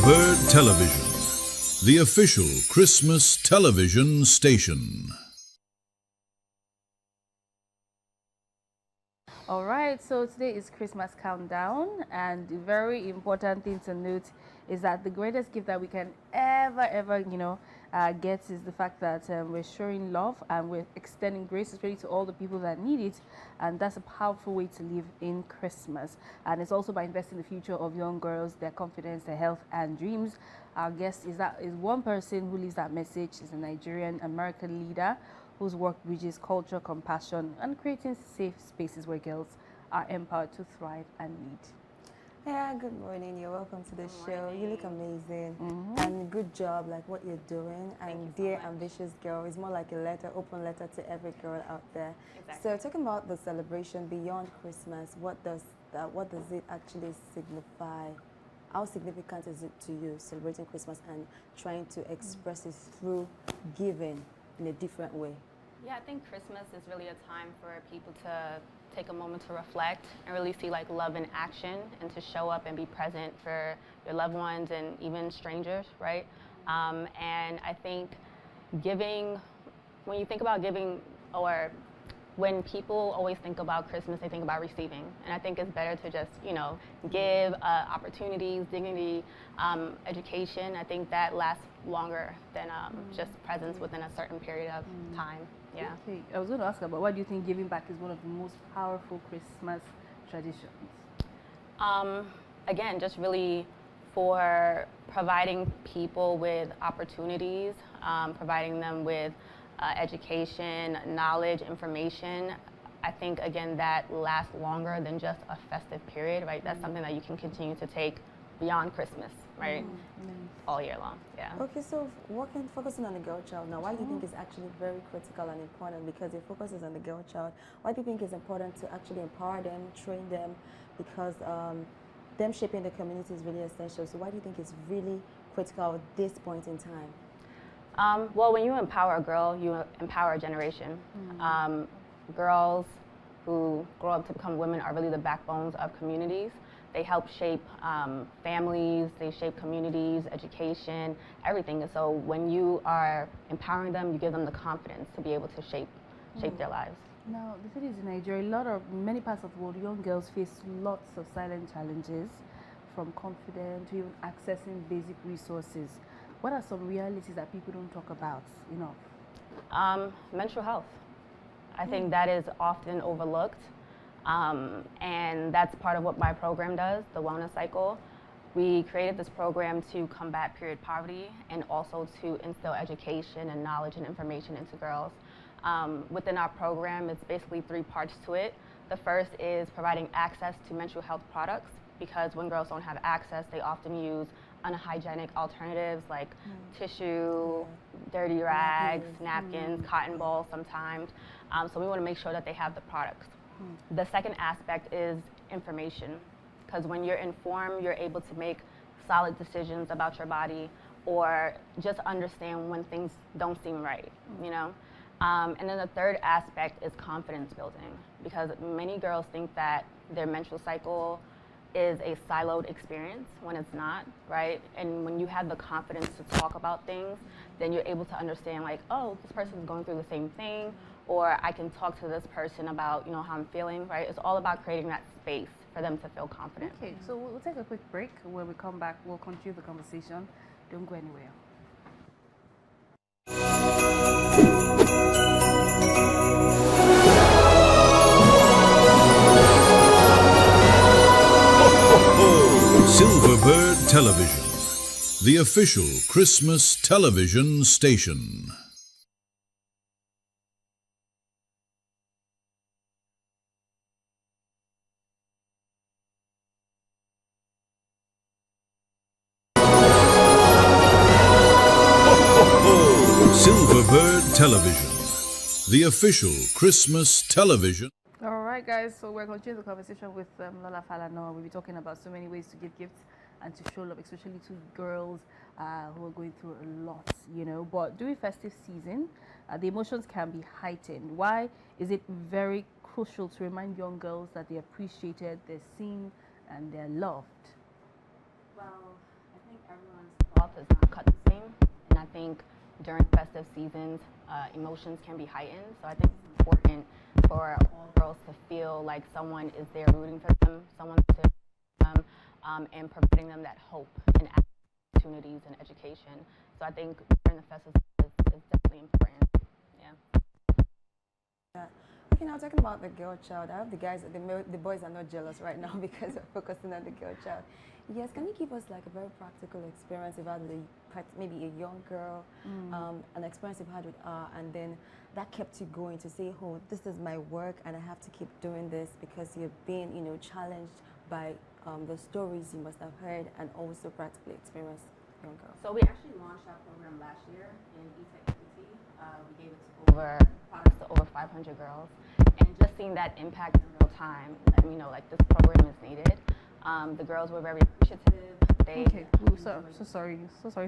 Silverbird Television, the official Christmas television station. All right, so today is Christmas countdown, and the very important thing to note is that the greatest gift that we can ever get is the fact that we're showing love and we're extending grace, especially to all the people that need it, and that's a powerful way to live in Christmas. And it's also by investing in the future of young girls, their confidence, their health, and dreams. Our guest is one person who lives that message. Is a Nigerian American leader whose work bridges culture, compassion, and creating safe spaces where girls are empowered to thrive and lead. Yeah, good morning. You're welcome to the show. You look amazing. And good job, like what you're doing. And Dear Ambitious Girl is more like a letter, open letter to every girl out there. Exactly. So talking about the celebration beyond Christmas, what does it actually signify? How significant is it to you, celebrating Christmas and trying to express it through giving in a different way? Yeah, I think Christmas is really a time for people to take a moment to reflect and really see like love in action and to show up and be present for your loved ones and even strangers, right? And I think giving, when you think about giving, or when people always think about Christmas, they think about receiving. And I think it's better to just, give opportunities, dignity, education. I think that lasts longer than just presence within a certain period of time. Yeah. Okay, I was going to ask about why do you think giving back is one of the most powerful Christmas traditions? Again, just really for providing people with opportunities, providing them with education, knowledge, information. I think, again, that lasts longer than just a festive period, right? That's something that you can continue to take beyond Christmas, right? All year long, yeah. Okay, so focusing on the girl child now, why do you think it's actually very critical and important? Because it focuses on the girl child. Why do you think it's important to actually empower them, train them? Because them shaping the community is really essential. So why do you think it's really critical at this point in time? Well, when you empower a girl, you empower a generation. Girls who grow up to become women are really the backbones of communities. They help shape families, they shape communities, education, everything. And so when you are empowering them, you give them the confidence to be able to shape their lives. Now, the thing is, in Nigeria, many parts of the world, young girls face lots of silent challenges, from confidence to even accessing basic resources. What are some realities that people don't talk about enough? Mental health. I think that is often overlooked. And that's part of what my program does, the Wellness Cycle. We created this program to combat period poverty and also to instill education and knowledge and information into girls. Within our program, it's basically 3 parts to it. The first is providing access to mental health products, because when girls don't have access, they often use unhygienic alternatives like tissue, dirty rags, napkins, cotton balls sometimes. So we want to make sure that they have the products. The second aspect is information, because when you're informed, you're able to make solid decisions about your body or just understand when things don't seem right, And then the third aspect is confidence building, because many girls think that their menstrual cycle is a siloed experience when it's not, right? And when you have the confidence to talk about things, then you're able to understand like, oh, this person's going through the same thing, or I can talk to this person about, how I'm feeling, right? It's all about creating that space for them to feel confident. Okay, so we'll take a quick break. When we come back, we'll continue the conversation. Don't go anywhere. Silverbird Television, the official Christmas television station. Silverbird Television, the official Christmas television. All right, guys, so we're continuing the conversation with Lola Falana. We'll be talking about so many ways to give gifts and to show love, especially to girls who are going through a lot, But during festive season, the emotions can be heightened. Why is it very crucial to remind young girls that they're appreciated, they're seen, and they're loved? Well, I think everyone does not cut the same. And I think during festive seasons, emotions can be heightened. So I think it's important for all girls to feel like someone is there rooting for them, someone to them, and providing them that hope and opportunities and education. So I think during the festive is definitely important. Yeah. Yeah. Okay, now talking about the girl child, I hope the boys are not jealous right now because we're focusing on the girl child. Yes, can you give us like a very practical experience about maybe a young girl, an experience you've had with her, and then that kept you going to say, oh, this is my work and I have to keep doing this because you've been, challenged by the stories you must have heard and also practically experienced young girl. So we actually launched our program last year in eTech Equity. We gave it to products to over 500 girls, and just seeing that impact in real time, let me know like this program is needed. The girls were very appreciative. Okay, cool. So sorry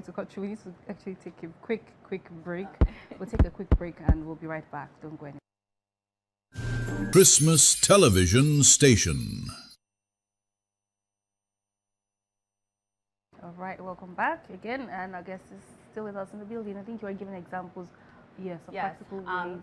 to cut you. We need to actually take a quick break. We'll take a quick break and we'll be right back. Don't go anywhere. Christmas television station. All right, welcome back again, and our guest is still with us in the building. I think you are giving examples, of practical ways.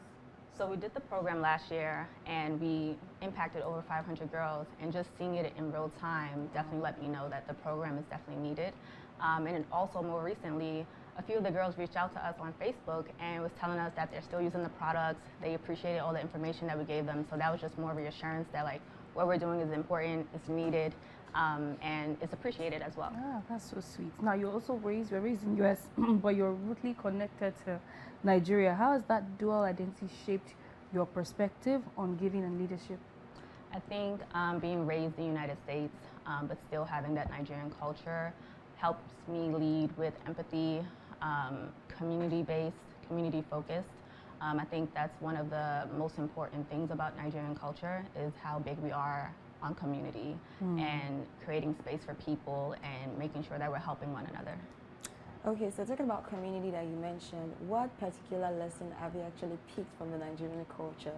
So we did the program last year, and we impacted over 500 girls, and just seeing it in real time definitely let me know that the program is definitely needed. And also more recently, a few of the girls reached out to us on Facebook and was telling us that they're still using the products. They appreciated all the information that we gave them, so that was just more reassurance that like what we're doing is important, it's needed, and it's appreciated as well. Ah, that's so sweet. Now you're raised in US, but you're rooted connected to Nigeria. How has that dual identity shaped your perspective on giving and leadership? I think being raised in the United States, but still having that Nigerian culture helps me lead with empathy, community-based, community-focused. I think that's one of the most important things about Nigerian culture is how big we are on community and creating space for people and making sure that we're helping one another. Okay, so talking about community that you mentioned, what particular lesson have you actually picked from the Nigerian culture?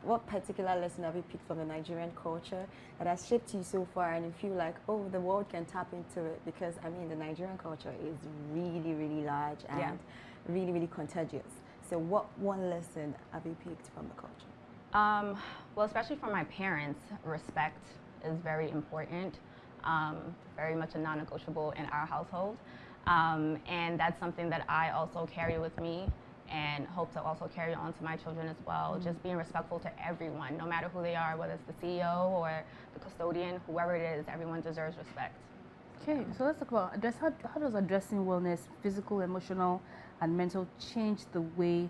What particular lesson have you picked from the Nigerian culture that has shaped you so far and you feel like, oh, the world can tap into it? Because, I mean, the Nigerian culture is really, really large and really, really contagious. So what one lesson have you picked from the culture? Well, especially for my parents, respect is very important, very much a non-negotiable in our household. And that's something that I also carry with me and hope to also carry on to my children as well. Just being respectful to everyone, no matter who they are, whether it's the CEO or the custodian, whoever it is, everyone deserves respect. Okay, so let's talk about how does addressing wellness, physical, emotional, and mental change the way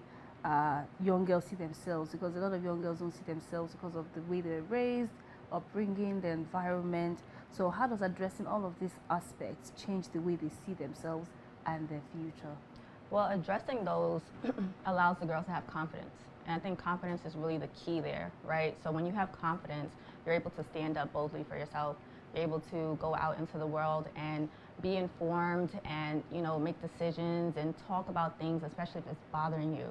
young girls see themselves? Because a lot of young girls don't see themselves because of the way they're raised, upbringing, the environment. So how does addressing all of these aspects change the way they see themselves and their future? Well, addressing those allows the girls to have confidence. And I think confidence is really the key there, right? So when you have confidence, you're able to stand up boldly for yourself. You're able to go out into the world and be informed and, make decisions and talk about things, especially if it's bothering you.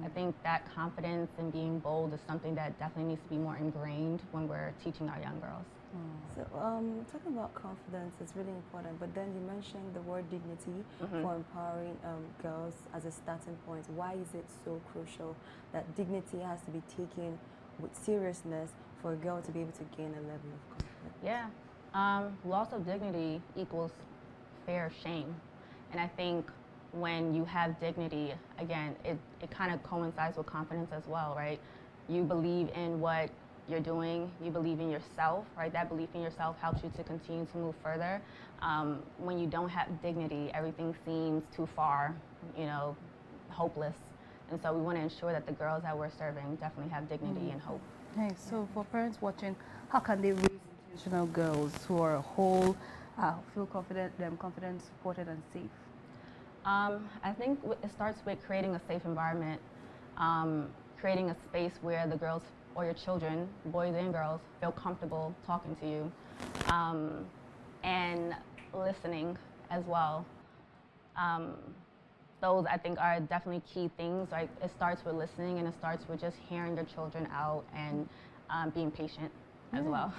I think that confidence and being bold is something that definitely needs to be more ingrained when we're teaching our young girls. So talking about confidence is really important, but then you mentioned the word dignity for empowering girls as a starting point. Why is it so crucial that dignity has to be taken with seriousness for a girl to be able to gain a level of confidence? Yeah. Loss of dignity equals fair shame. And I think when you have dignity, again, it kind of coincides with confidence as well, right? You believe in what you're doing, you believe in yourself, right? That belief in yourself helps you to continue to move further. When you don't have dignity, everything seems too far, hopeless. And so we want to ensure that the girls that we're serving definitely have dignity and hope. Hey, so for parents watching, how can they raise intentional girls who are whole, feel confident, supported, and safe? I think it starts with creating a safe environment, creating a space where the girls or your children, boys and girls, feel comfortable talking to you, and listening as well. Those, I think, are definitely key things. Right? It starts with listening, and it starts with just hearing your children out and being patient. as well.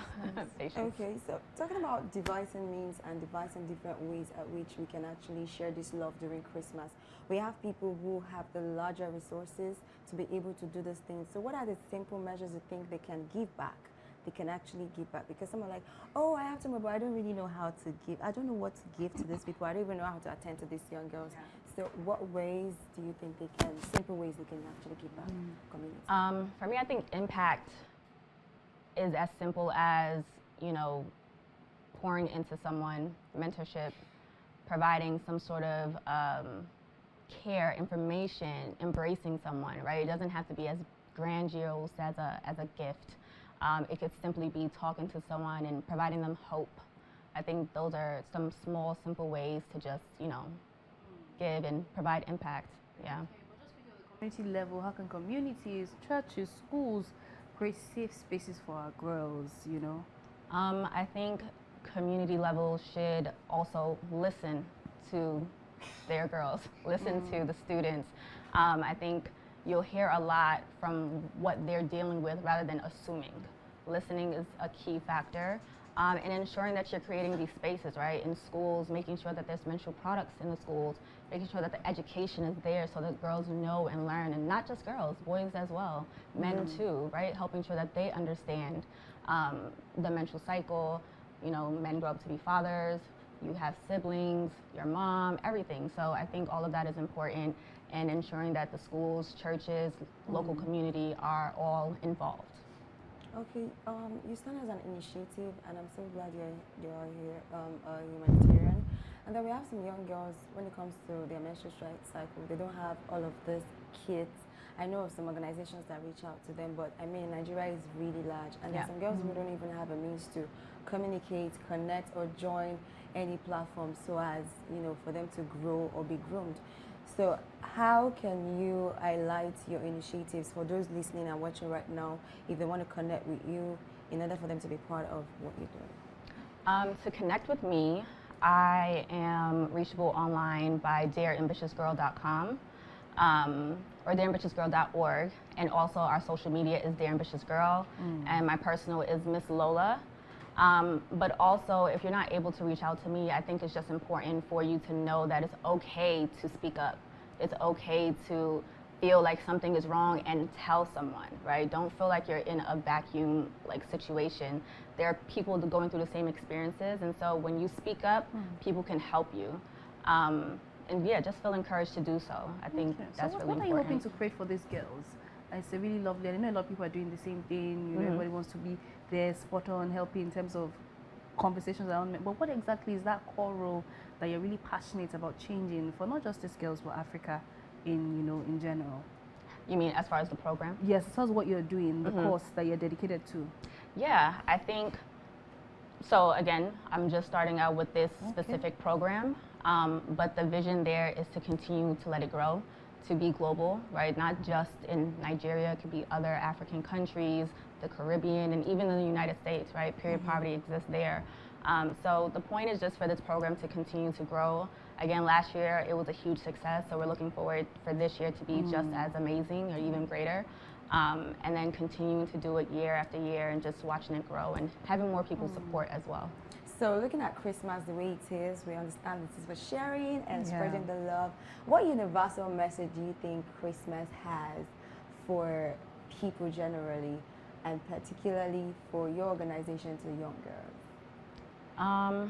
Patience. Okay, so talking about devising means and devising different ways at which we can actually share this love during Christmas. We have people who have the larger resources to be able to do these things. So what are the simple measures you think they can give back? They can actually give back, because some are like, oh, I have to, but I don't really know how to give. I don't know what to give to these people. I don't even know how to attend to these young girls. So what ways do you think they can, simple ways they can actually give back to the community? For me, I think impact is as simple as, pouring into someone, mentorship, providing some sort of care, information, embracing someone, right? It doesn't have to be as grandiose as a gift. It could simply be talking to someone and providing them hope. I think those are some small, simple ways to just, give and provide impact. Yeah. Okay, but just speaking at the community level, how can communities, churches, schools create safe spaces for our girls, I think community level should also listen to their girls, listen to the students. I think you'll hear a lot from what they're dealing with rather than assuming. Listening is a key factor. And ensuring that you're creating these spaces, right, in schools, making sure that there's menstrual products in the schools, making sure that the education is there so that girls know and learn, and not just girls, boys as well, men too, right, helping sure that they understand the menstrual cycle. Men grow up to be fathers, you have siblings, your mom, everything. So I think all of that is important, and ensuring that the schools, churches, local community are all involved. Okay, you stand as an initiative, and I'm so glad you're here, a humanitarian. And then we have some young girls, when it comes to their menstrual cycle, they don't have all of these kits. I know of some organizations that reach out to them, but I mean, Nigeria is really large, and there's some girls who don't even have a means to communicate, connect, or join any platform so as, for them to grow or be groomed. So how can you highlight your initiatives for those listening and watching right now, if they want to connect with you, in order for them to be part of what you're doing? To connect with me, I am reachable online by dareambitiousgirl.com or dareambitiousgirl.org, and also our social media is dareambitiousgirl, and my personal is Miss Lola. But also, if you're not able to reach out to me, I think it's just important for you to know that it's okay to speak up. It's okay to feel like something is wrong and tell someone, right? Don't feel like you're in a vacuum situation. There are people going through the same experiences, and so when you speak up, people can help you. And yeah, just feel encouraged to do so. I think that's really important. What are you hoping to create for these girls? It's a really lovely, and I know a lot of people are doing the same thing. Everybody wants to be there, spot on, helping in terms of conversations around men. But what exactly is that core role that you're really passionate about changing for not just these girls, but Africa in general? You mean as far as the program? Yes, tell us what you're doing, the course that you're dedicated to. Yeah, I think, so again, I'm just starting out with this specific program, but the vision there is to continue to let it grow, to be global, right? Not just in Nigeria, it could be other African countries, the Caribbean, and even in the United States, right? Period poverty exists there. So the point is just for this program to continue to grow. Again, last year it was a huge success, so we're looking forward for this year to be just as amazing or even greater. And then continuing to do it year after year and just watching it grow and having more people support as well. So looking at Christmas the way it is, we understand this is for sharing and spreading the love. What universal message do you think Christmas has for people generally, and particularly for your organization to young girls?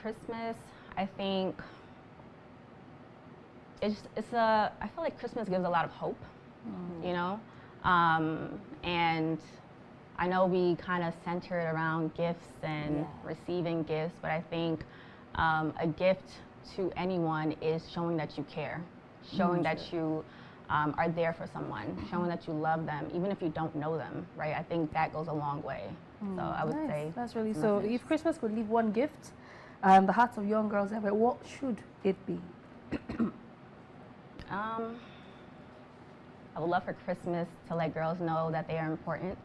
Christmas, I think, I feel like Christmas gives a lot of hope, and I know we kind of center it around gifts and receiving gifts, but I think a gift to anyone is showing that you care, showing that you are there for someone, showing that you love them, even if you don't know them, right? I think that goes a long way. So I would say that's really so. If Christmas could leave one gift, the hearts of young girls ever, what should it be? I would love for Christmas to let girls know that they are important.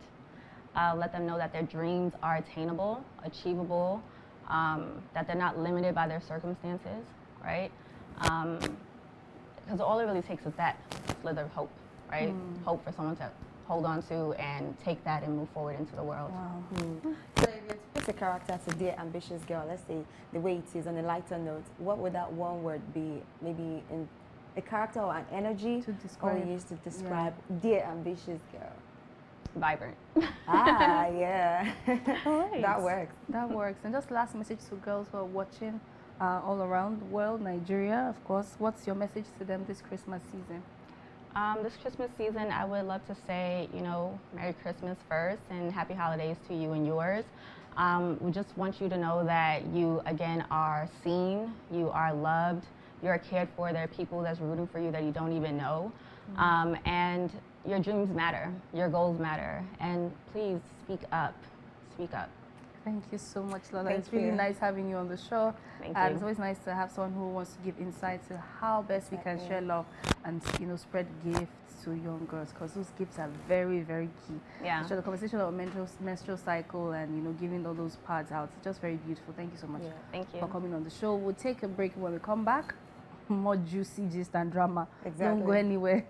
Let them know that their dreams are attainable, achievable, that they're not limited by their circumstances, right? Because all it really takes is that slither of hope, right? Hope for someone to hold on to and take that and move forward into the world. Wow. So if you put a character to Dear Ambitious Girl, let's say the way it is on a lighter note, what would that one word be? Maybe in a character or an energy To describe. or used to describe Dear Ambitious Girl. Vibrant. Ah, yeah. All right. That works. That works. And just last message to girls who are watching all around the world, Nigeria, of course. What's your message to them this Christmas season? This Christmas season, I would love to say, you know, Merry Christmas first and Happy Holidays to you and yours. We just want you to know that you, again, are seen, you are loved, you are cared for. There are people that's rooting for you that you don't even know. And your dreams matter, your goals matter. And please speak up, speak up. Thank you so much, Lola. Thank It's really you. nice having you on the show. Thank And you. it's always nice to have someone who wants to give insight to how best we can Exactly. share love and, you know, spread gifts to young girls, because those gifts are very, very key. Yeah. So the conversation about menstrual cycle and, you know, giving all those pads out, it's just very beautiful. Thank you so much Yeah. Thank you. for coming on the show. We'll take a break. When we come back, more juicy gist and drama. Exactly. Don't go anywhere.